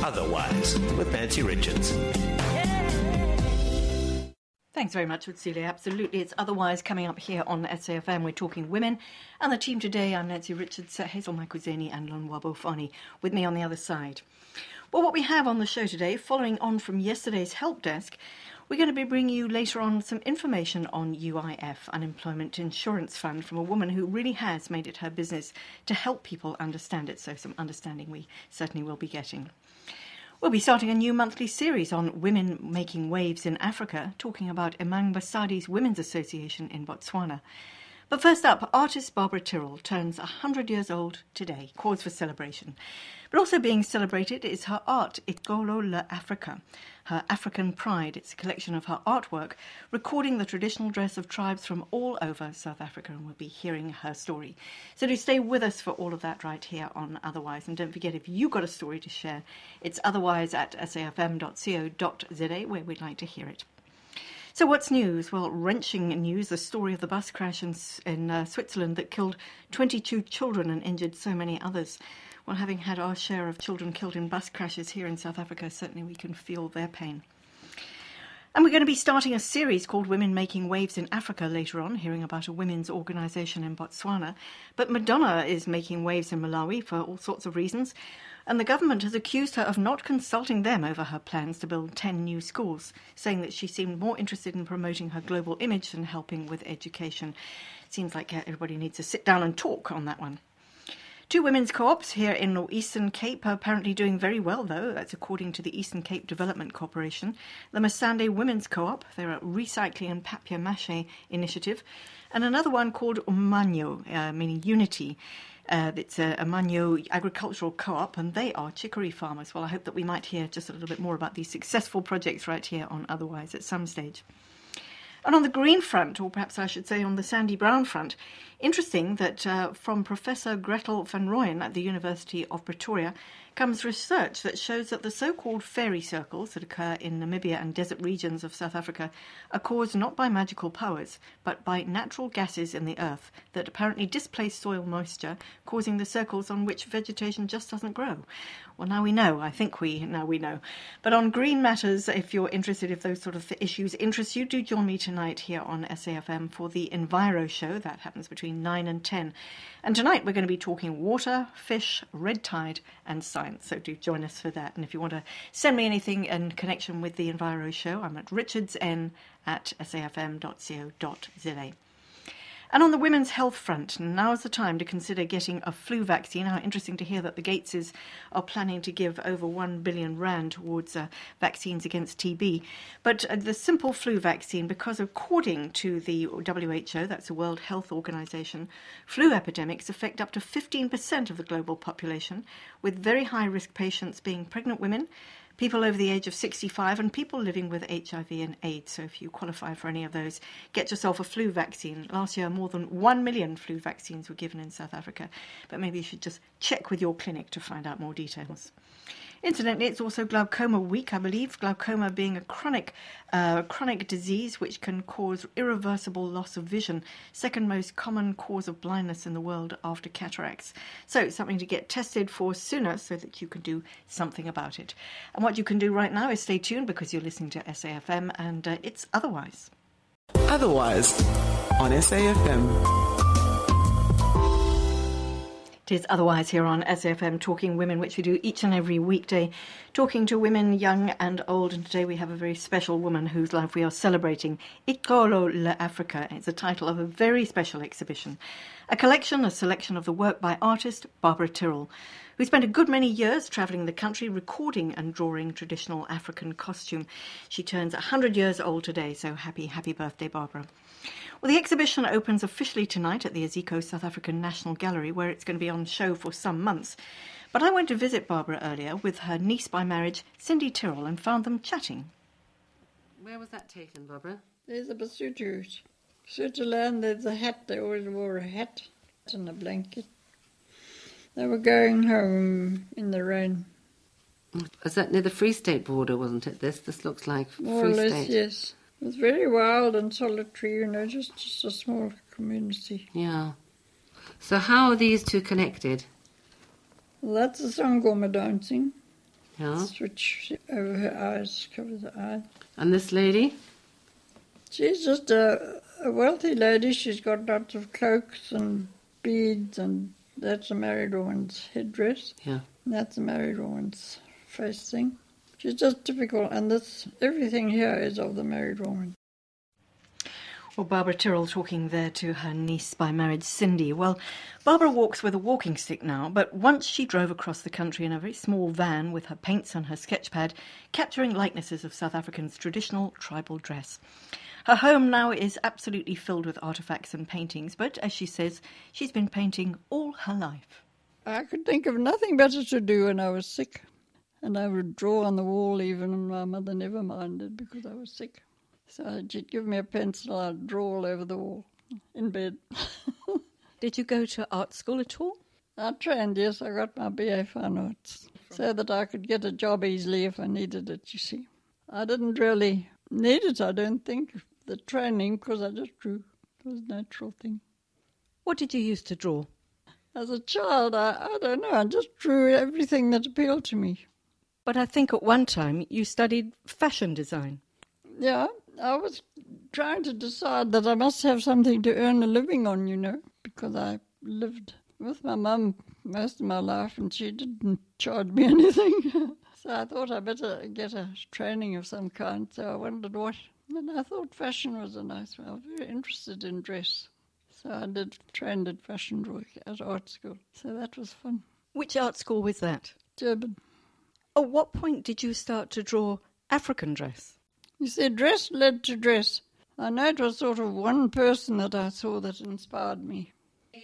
Otherwise, with Nancy Richards. Thanks very much, Celia. Absolutely. It's Otherwise coming up here on SAFM. We're talking women. And the team today, I'm Nancy Richards, Hazel Makuzeni and Lonwabo Fani, with me on the other side. Well, what we have on the show today, following on from yesterday's help desk, we're going to be bringing you later on some information on UIF, Unemployment Insurance Fund, from a woman who really has made it her business to help people understand it. So some understanding we certainly will be getting. We'll be starting a new monthly series on women making waves in Africa, talking about Emang Basadi's Women's Association in Botswana. But first up, artist Barbara Tyrrell turns 100 years old today, cause for celebration. But also being celebrated is her art, Iqholo le Afrika, her African pride. It's a collection of her artwork, recording the traditional dress of tribes from all over South Africa, and we'll be hearing her story. So do stay with us for all of that right here on Otherwise. And don't forget, if you've got a story to share, it's otherwise@safm.co.za, where we'd like to hear it. So what's news? Well, wrenching news, the story of the bus crash in Switzerland that killed 22 children and injured so many others. Well, having had our share of children killed in bus crashes here in South Africa, certainly we can feel their pain. And we're going to be starting a series called Women Making Waves in Africa later on, hearing about a women's organisation in Botswana. But Madonna is making waves in Malawi for all sorts of reasons. And the government has accused her of not consulting them over her plans to build 10 new schools, saying that she seemed more interested in promoting her global image than helping with education. It seems like everybody needs to sit down and talk on that one. 2 women's co-ops here in the Eastern Cape are apparently doing very well, though. That's according to the Eastern Cape Development Corporation. The Masande Women's Co-op, they're a recycling and papier-mâché initiative. And another one called Umanyo, meaning unity. It's a Manyo agricultural co-op, and they are chicory farmers. Well, I hope that we might hear just a little bit more about these successful projects right here on Otherwise at some stage. And on the green front, or perhaps I should say on the sandy brown front, interesting that from Professor Gretel van Rooyen at the University of Pretoria comes research that shows that the so-called fairy circles that occur in Namibia and desert regions of South Africa are caused not by magical powers, but by natural gases in the earth that apparently displace soil moisture, causing the circles on which vegetation just doesn't grow. Well, now we know. I think now we know. But on green matters, if you're interested, if those sort of issues interest you, do join me tonight here on SAFM for the Enviro Show. That happens between 9 and 10. And tonight we're going to be talking water, fish, red tide and science. So do join us for that. And if you want to send me anything in connection with the Enviro Show, I'm at richardsn@safm.co.za. And on the women's health front, now is the time to consider getting a flu vaccine. How interesting to hear that the Gateses are planning to give over 1 billion rand towards vaccines against TB. But the simple flu vaccine, because according to the WHO, that's the World Health Organization, flu epidemics affect up to 15% of the global population, with very high-risk patients being pregnant women, people over the age of 65 and people living with HIV and AIDS. So if you qualify for any of those, get yourself a flu vaccine. Last year, more than 1 million flu vaccines were given in South Africa. But maybe you should just check with your clinic to find out more details. Incidentally, it's also Glaucoma Week, I believe. Glaucoma being a chronic disease which can cause irreversible loss of vision, second most common cause of blindness in the world after cataracts. So something to get tested for sooner so that you can do something about it. And what you can do right now is stay tuned because you're listening to SAFM and it's Otherwise. Otherwise on SAFM. It is Otherwise here on SAFM, Talking Women, which we do each and every weekday, talking to women young and old. And today we have a very special woman whose life we are celebrating, Iqholo le Afrika. It's the title of a very special exhibition, a selection of the work by artist Barbara Tyrrell, who spent a good many years travelling the country, recording and drawing traditional African costume. She turns 100 years old today, so happy birthday, Barbara. Well, the exhibition opens officially tonight at the Aziko South African National Gallery, where it's going to be on show for some months. But I went to visit Barbara earlier with her niece by marriage, Cindy Tyrrell, and found them chatting. Where was that taken, Barbara? There's a Basotho. Switzerland, there's a hat. They always wore a hat and a blanket. They were going home in the rain. Was that near the Free State border, wasn't it? This looks like More Free or less, State. yes. It was very wild and solitary, just a small community. Yeah. So how are these two connected? Well, that's the Sangoma dancing. Yeah. Switch over her eyes, cover the eyes. And this lady? She's just a wealthy lady. She's got lots of cloaks and beads, and that's a married woman's headdress. Yeah. And that's a married woman's face thing. She's just typical, and everything here is of the married woman. Well, Barbara Tyrrell talking there to her niece by marriage, Cindy. Well, Barbara walks with a walking stick now, but once she drove across the country in a very small van with her paints and her sketchpad, capturing likenesses of South Africans' traditional tribal dress. Her home now is absolutely filled with artefacts and paintings, but as she says, she's been painting all her life. I could think of nothing better to do when I was sick. And I would draw on the wall even, and my mother never minded because I was sick. So she'd give me a pencil, I'd draw all over the wall in bed. Did you go to art school at all? I trained, yes, I got my BA Fine Arts, so that I could get a job easily if I needed it, you see. I didn't really need it, I don't think, the training, because I just drew. It was a natural thing. What did you used to draw? As a child, I don't know, I just drew everything that appealed to me. But I think at one time you studied fashion design. Yeah, I was trying to decide that I must have something to earn a living on, you know, because I lived with my mum most of my life and she didn't charge me anything. So I thought I better get a training of some kind. So I wondered what. And I thought fashion was a nice one. I was very interested in dress. So I trained at fashion drawing at art school. So that was fun. Which art school was that? Durban. At what point did you start to draw African dress? You see, dress led to dress. I know it was sort of one person that I saw that inspired me.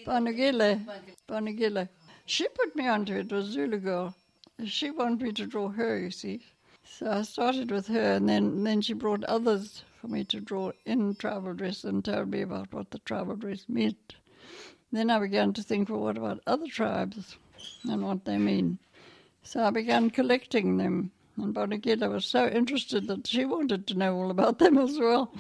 Banagile. She put me onto it, was Zulu girl. She wanted me to draw her, you see. So I started with her, and then she brought others for me to draw in tribal dress and told me about what the tribal dress meant. Then I began to think, well, what about other tribes and what they mean? So I began collecting them. And Bonagila was so interested that she wanted to know all about them as well.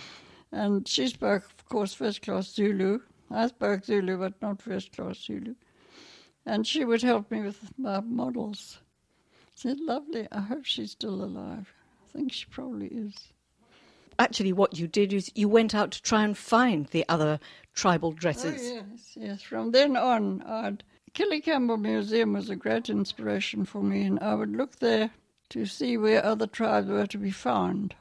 And she spoke, of course, first-class Zulu. I spoke Zulu, but not first-class Zulu. And she would help me with my models. She said, lovely, I hope she's still alive. I think she probably is. Actually, what you did is you went out to try and find the other tribal dresses. Oh, yes. From then on, Kelly Campbell Museum was a great inspiration for me, and I would look there to see where other tribes were to be found.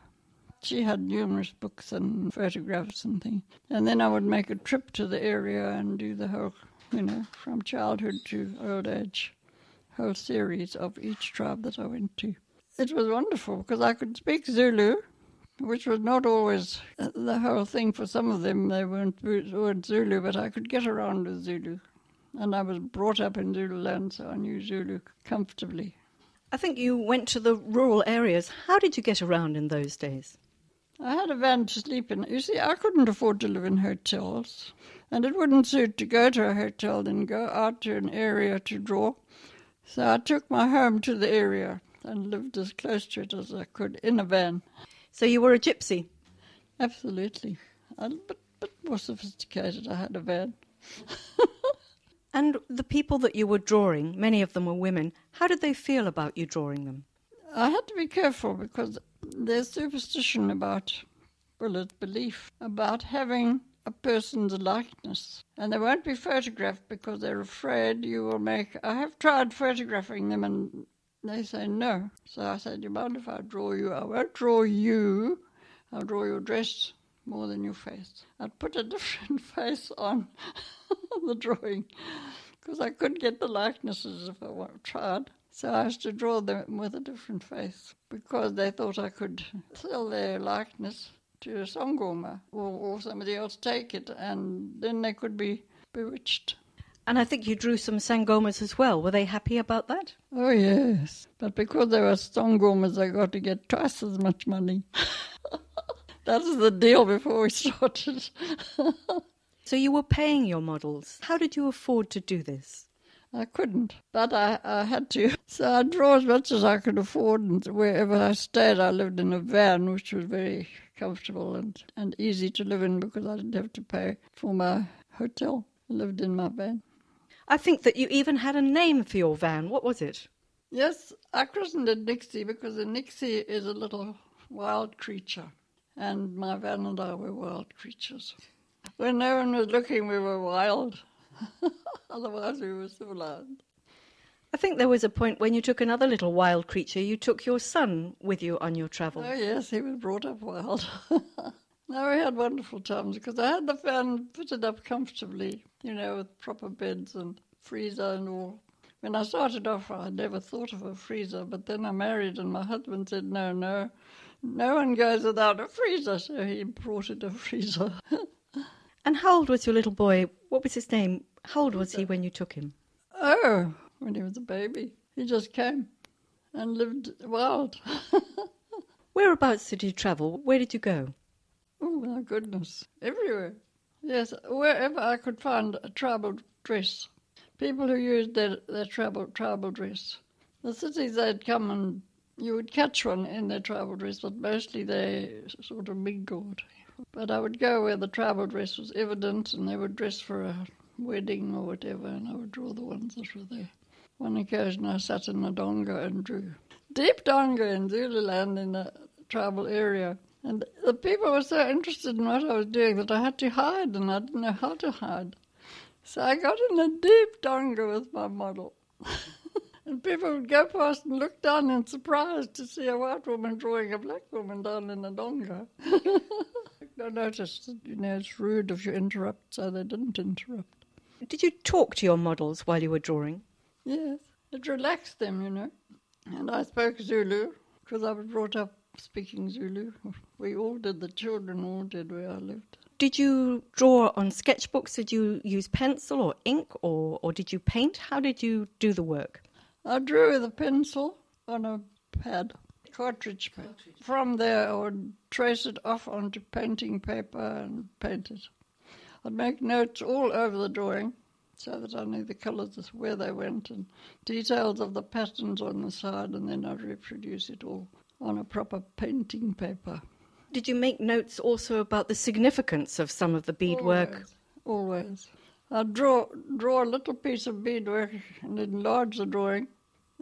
She had numerous books and photographs and things. And then I would make a trip to the area and do the whole, from childhood to old age, whole series of each tribe that I went to. It was wonderful because I could speak Zulu, which was not always the whole thing for some of them. They weren't Zulu, but I could get around with Zulu. And I was brought up in Zululand, so I knew Zulu comfortably. I think you went to the rural areas. How did you get around in those days? I had a van to sleep in. You see, I couldn't afford to live in hotels, and it wouldn't suit to go to a hotel and go out to an area to draw. So I took my home to the area and lived as close to it as I could in a van. So you were a gypsy? Absolutely. A bit more sophisticated. I had a van. And the people that you were drawing, many of them were women, how did they feel about you drawing them? I had to be careful because there's superstition about, it's belief, about having a person's likeness. And they won't be photographed because they're afraid you will make... I have tried photographing them and they say no. So I said, you mind if I draw you? I won't draw you. I'll draw your dress more than your face. I'd put a different face on the drawing because I couldn't get the likenesses if I tried. So I used to draw them with a different face because they thought I could sell their likeness to a sangoma or somebody else take it and then they could be bewitched. And I think you drew some sangomas as well. Were they happy about that? Oh, yes. But because they were sangomas, I got to get twice as much money. That was the deal before we started. So you were paying your models. How did you afford to do this? I couldn't, but I had to. So I draw as much as I could afford, and wherever I stayed, I lived in a van, which was very comfortable and easy to live in because I didn't have to pay for my hotel. I lived in my van. I think that you even had a name for your van. What was it? Yes, I christened it Nixie because a Nixie is a little wild creature, and my van and I were wild creatures. When no one was looking, we were wild. Otherwise, we were civilized. I think there was a point when you took another little wild creature. You took your son with you on your travels. Oh, yes, he was brought up wild. No, we had wonderful times because I had the van fitted up comfortably, with proper beds and freezer and all. When I started off, I never thought of a freezer, but then I married and my husband said, no one goes without a freezer, so he imported a freezer. And how old was your little boy? What was his name? How old was he when you took him? Oh, when he was a baby. He just came and lived wild. Whereabouts did you travel? Where did you go? Oh, my goodness. Everywhere. Yes, wherever I could find a tribal dress. People who used their tribal dress. The cities they'd come and you would catch one in their tribal dress, but mostly they sort of mingled. But I would go where the tribal dress was evident and they would dress for a wedding or whatever, and I would draw the ones that were there. One occasion I sat in a donga and drew. Deep donga in Zululand in a tribal area. And the people were so interested in what I was doing that I had to hide, and I didn't know how to hide. So I got in a deep donga with my model. And people would go past and look down in surprise to see a white woman drawing a black woman down in a donga. I noticed that, it's rude if you interrupt, so they didn't interrupt. Did you talk to your models while you were drawing? Yes, it relaxed them, And I spoke Zulu, because I was brought up speaking Zulu. We all did, the children all did where I lived. Did you draw on sketchbooks? Did you use pencil or ink, or did you paint? How did you do the work? I drew with a pencil on a pad, cartridge pad. From there I would trace it off onto painting paper and paint it. I'd make notes all over the drawing so that I knew the colours, where they went, and details of the patterns on the side, and then I'd reproduce it all on a proper painting paper. Did you make notes also about the significance of some of the beadwork? Always. I'd draw a little piece of beadwork and enlarge the drawing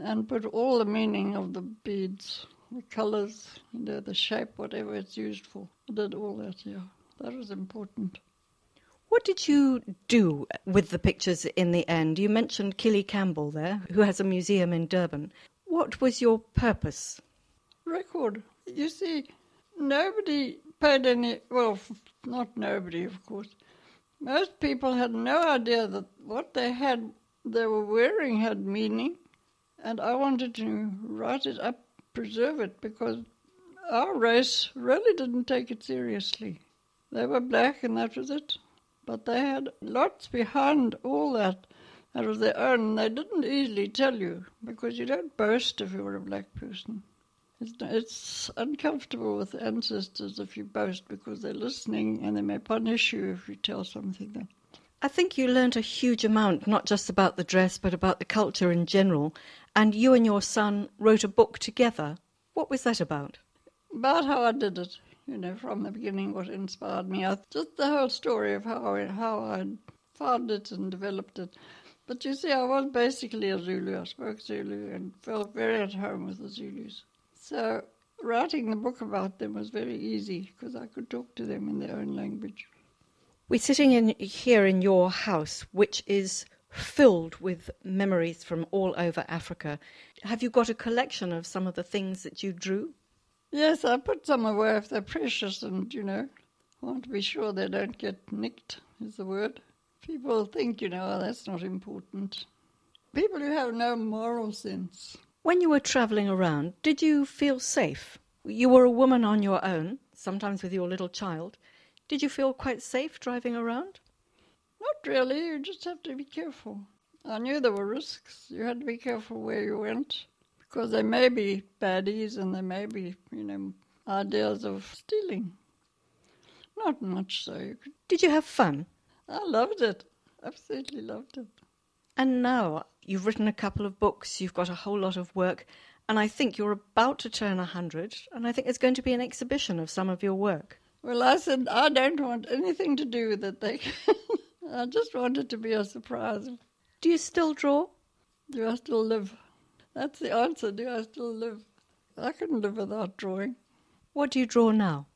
and put all the meaning of the beads, the colours, the shape, whatever it's used for. I did all that, yeah. That was important. What did you do with the pictures in the end? You mentioned Killy Campbell there, who has a museum in Durban. What was your purpose? Record. You see, nobody paid any, well, not nobody, of course. Most people had no idea that what they were wearing had meaning, and I wanted to write it up, preserve it, because our race really didn't take it seriously. They were black and that was it. But they had lots behind all that was their own, and they didn't easily tell you, because you don't boast if you're a black person. It's uncomfortable with ancestors if you boast, because they're listening and they may punish you if you tell something that. I think you learned a huge amount, not just about the dress, but about the culture in general. And you and your son wrote a book together. What was that about? About how I did it, from the beginning, what inspired me. Just the whole story of how I found it and developed it. But you see, I was basically a Zulu. I spoke Zulu and felt very at home with the Zulus. So writing the book about them was very easy because I could talk to them in their own language. We're sitting here in your house, which is filled with memories from all over Africa. Have you got a collection of some of the things that you drew? Yes, I put some away if they're precious and, I want to be sure they don't get nicked, is the word. People think, that's not important. People who have no moral sense. When you were travelling around, did you feel safe? You were a woman on your own, sometimes with your little child. Did you feel quite safe driving around? Not really. You just have to be careful. I knew there were risks. You had to be careful where you went, because there may be baddies and there may be, ideas of stealing. Not much so. Did you have fun? I loved it. Absolutely loved it. And now you've written a couple of books, you've got a whole lot of work, and I think you're about to turn 100, and I think there's going to be an exhibition of some of your work. Well, I said I don't want anything to do with it. I just want it to be a surprise. Do you still draw? Do I still live? That's the answer. Do I still live? I couldn't live without drawing. What do you draw now?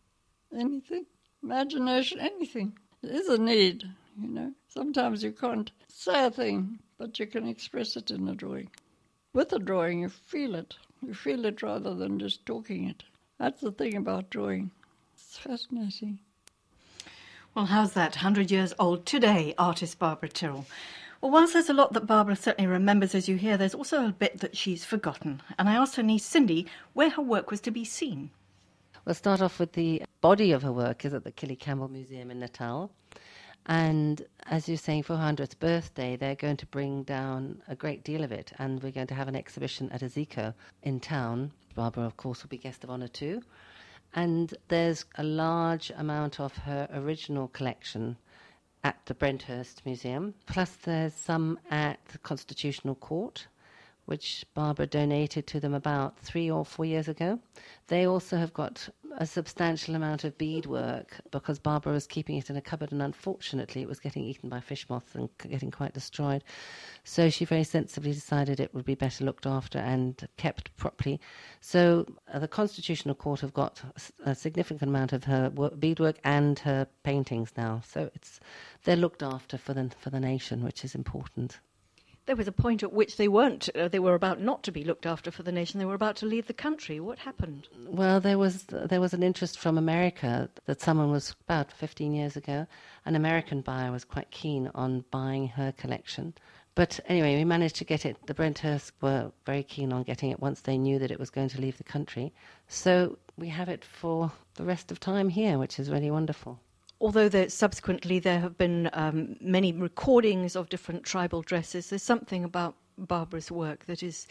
Anything. Imagination, anything. There is a need, Sometimes you can't say a thing, but you can express it in a drawing. With a drawing, you feel it. You feel it rather than just talking it. That's the thing about drawing. It's fascinating. Well, how's that? 100 years old today, artist Barbara Tyrrell. Well, whilst there's a lot that Barbara certainly remembers, as you hear, there's also a bit that she's forgotten. And I asked her niece Cindy where her work was to be seen. We'll start off with the body of her work is at the Killie Campbell Museum in Natal. And as you're saying, for her 100th birthday, they're going to bring down a great deal of it. And we're going to have an exhibition at Aziko in town. Barbara, of course, will be guest of honour too. And there's a large amount of her original collection at the Brenthurst Museum. Plus there's some at the Constitutional Court, which Barbara donated to them about 3 or 4 years ago. They also have got a substantial amount of beadwork because Barbara was keeping it in a cupboard, and unfortunately it was getting eaten by fish moths and getting quite destroyed. So she very sensibly decided it would be better looked after and kept properly. So the Constitutional Court have got a significant amount of her beadwork and her paintings now. So they're looked after for the nation, which is important. There was a point at which they were about not to be looked after for the nation. They were about to leave the country. What happened? Well, there was an interest from America that someone was, about 15 years ago, an American buyer was quite keen on buying her collection. But anyway, we managed to get it. The Brenthurst were very keen on getting it once they knew that it was going to leave the country. So we have it for the rest of time here, which is really wonderful. Although subsequently there have been many recordings of different tribal dresses, there's something about Barbara's work that is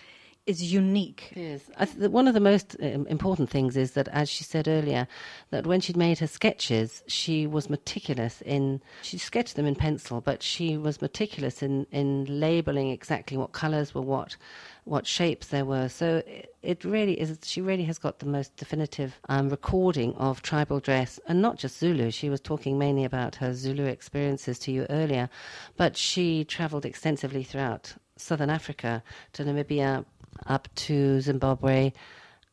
unique. It is. One of the most important things is that, as she said earlier, that when she'd made her sketches, she was meticulous she sketched them in pencil, but she was meticulous in labelling exactly what colours were what shapes there were. So it really is. She really has got the most definitive recording of tribal dress, and not just Zulu. She was talking mainly about her Zulu experiences to you earlier, but she travelled extensively throughout southern Africa, to Namibia, up to Zimbabwe,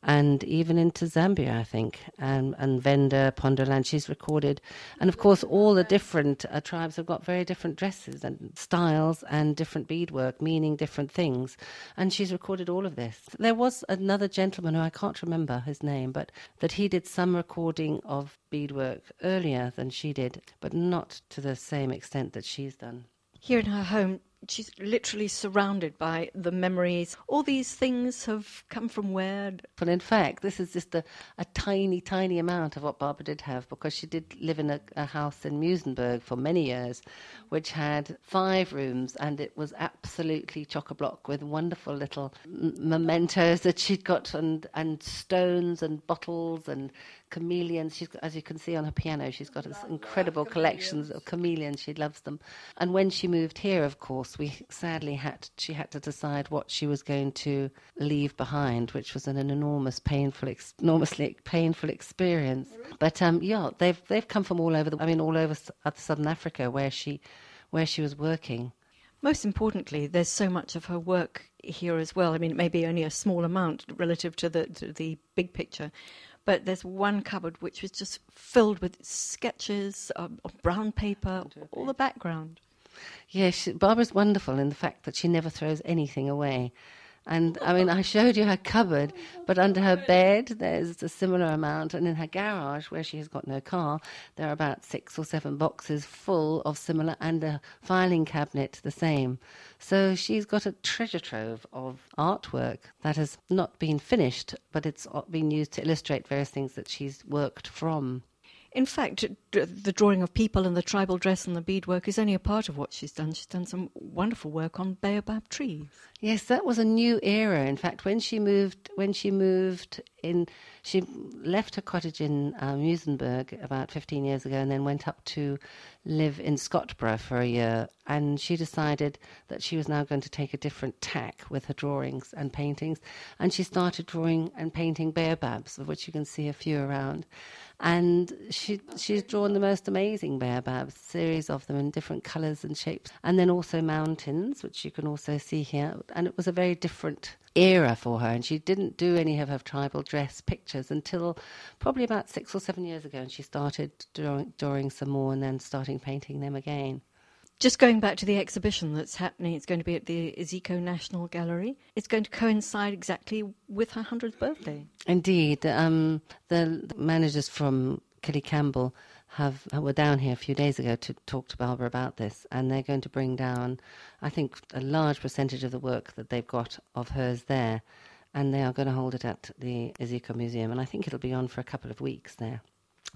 and even into Zambia, I think, and Venda, Pondoland. She's recorded. And of course, all the different tribes have got very different dresses and styles and different beadwork, meaning different things. And she's recorded all of this. There was another gentleman who I can't remember his name, but that he did some recording of beadwork earlier than she did, but not to the same extent that she's done. Here in her home, she's literally surrounded by the memories. All these things have come from where? But in fact, this is just a tiny, tiny amount of what Barbara did have, because she did live in a house in Muizenberg for many years, which had 5 rooms, and it was absolutely chock-a-block with wonderful little mementos that she'd got, and stones and bottles and chameleons. She's got, as you can see on her piano, she's got this incredible collections of chameleons. She loves them. And when she moved here, of course, she had to decide what she was going to leave behind, which was an enormously painful experience. But they've come from all over southern Africa where she was working. Most importantly, there's so much of her work here as well. I mean, it may be only a small amount relative to the big picture, but there's one cupboard which was just filled with sketches of brown paper, all the background. Yes, Barbara's wonderful in the fact that she never throws anything away. And, I mean, I showed you her cupboard, but under her bed there's a similar amount, and in her garage, where she has got no car, there are about 6 or 7 boxes full of similar, and a filing cabinet the same. So she's got a treasure trove of artwork that has not been finished, but it's been used to illustrate various things that she's worked from. In fact, the drawing of people and the tribal dress and the beadwork is only a part of what she's done. She's done some wonderful work on baobab trees. Yes, that was a new era. In fact, when she moved in, she left her cottage in Muizenberg about 15 years ago, and then went up to live in Scottburgh for a year. And she decided that she was now going to take a different tack with her drawings and paintings. And she started drawing and painting baobabs, of which you can see a few around. And she's drawn the most amazing baobabs, series of them in different colours and shapes. And then also mountains, which you can also see here. And it was a very different era for her, and she didn't do any of her tribal dress pictures until probably about 6 or 7 years ago, and she started drawing some more and then starting painting them again. Just going back to the exhibition that's happening, it's going to be at the Iqholo National Gallery. It's going to coincide exactly with her 100th birthday. Indeed. The managers from Kelly Campbell were down here a few days ago to talk to Barbara about this, and they're going to bring down, I think, a large percentage of the work that they've got of hers there, and they are going to hold it at the Iqholo Museum, and I think it'll be on for a couple of weeks there,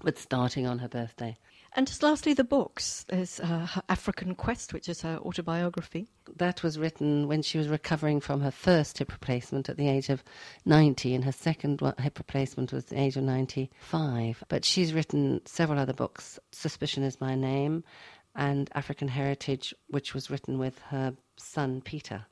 but starting on her birthday. And just lastly, the books. There's her African Quest, which is her autobiography. That was written when she was recovering from her first hip replacement at the age of 90, and her second hip replacement was the age of 95. But she's written several other books. Suspicion is My Name, and African Heritage, which was written with her son, Peter.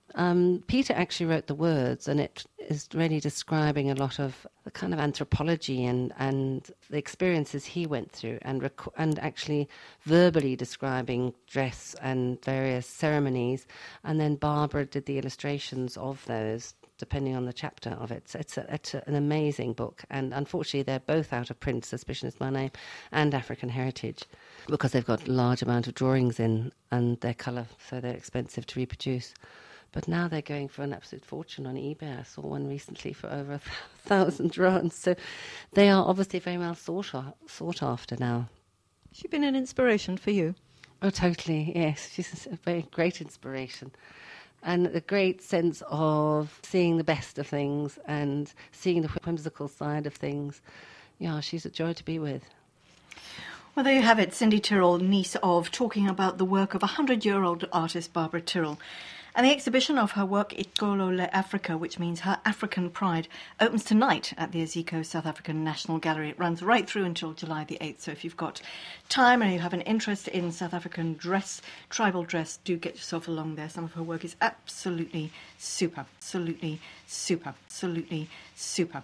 Peter actually wrote the words, and it is really describing a lot of the kind of anthropology and the experiences he went through, and actually verbally describing dress and various ceremonies. And then Barbara did the illustrations of those, depending on the chapter of it. So it's an amazing book, and unfortunately they're both out of print, Suspicion is My Name and African Heritage, because they've got a large amount of drawings in and they're colour, so they're expensive to reproduce. But now they're going for an absolute fortune on eBay. I saw one recently for over 1,000 rands. So they are obviously very well sought after now. She's been an inspiration for you. Oh, totally, yes. She's a very great inspiration. And a great sense of seeing the best of things and seeing the whimsical side of things. Yeah, she's a joy to be with. Well, there you have it. Cindy Tyrrell, niece of, talking about the work of 100-year-old artist Barbara Tyrrell. And the exhibition of her work, Iqholo le Afrika, which means her African pride, opens tonight at the Iqholo South African National Gallery. It runs right through until July the 8th. So if you've got time and you have an interest in South African dress, tribal dress, do get yourself along there. Some of her work is absolutely super, absolutely super, absolutely super.